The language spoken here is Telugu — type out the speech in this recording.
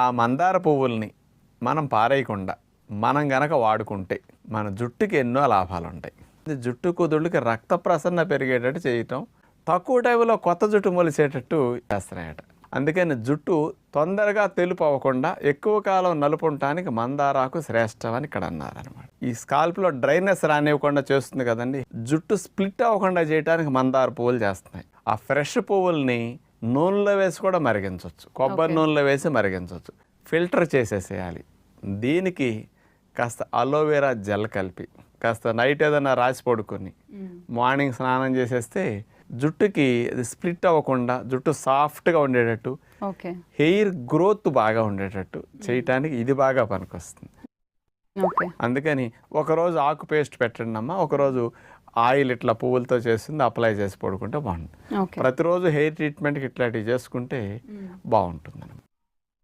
ఆ మందార పువ్వుల్ని మనం పారేయకుండా మనం గనక వాడుకుంటే మన జుట్టుకి ఎన్నో లాభాలు ఉంటాయి. జుట్టు కుదుళ్ళకి రక్త ప్రసరణ పెరిగేటట్టు చేయటం, తక్కువ టైంలో కొత్త జుట్టు మొలిసేటట్టు చేస్తున్నాయట. అందుకని జుట్టు తొందరగా తెలుపు అవ్వకుండా ఎక్కువ కాలం నలుపు ఉండటానికి మందారాకు శ్రేష్టం అని ఇక్కడ అన్నారనమాట. ఈ స్కాల్ప్లో డ్రైనెస్ రానివ్వకుండా చేస్తుంది కదండి, జుట్టు స్ప్లిట్ అవ్వకుండా చేయడానికి మందార పువ్వులు చేస్తున్నాయి. ఆ ఫ్రెష్ పువ్వుల్ని నూనెలో వేసి కూడా మరిగించవచ్చు, కొబ్బరి నూనెలో వేసి మరిగించవచ్చు, ఫిల్టర్ చేసేసేయాలి. దీనికి కాస్త అలోవెరా జెల్ కలిపి కాస్త నైట్ ఏదైనా రాసి పడుకొని మార్నింగ్ స్నానం చేసేస్తే జుట్టుకి అది స్ప్లిట్ అవ్వకుండా జుట్టు సాఫ్ట్గా ఉండేటట్టు, హెయిర్ గ్రోత్ బాగా ఉండేటట్టు చేయటానికి ఇది బాగా పనికొస్తుంది. అందుకని ఒకరోజు ఆకు పేస్ట్ పెట్టండి అమ్మ, ఒకరోజు ఆయిల్ ఇట్లా పువ్వులతో చేసింది అప్లై చేసి పడుకుంటే బాగుంటుంది. ప్రతిరోజు హెయిర్ ట్రీట్మెంట్కి ఇట్లాంటివి చేసుకుంటే బాగుంటుంది.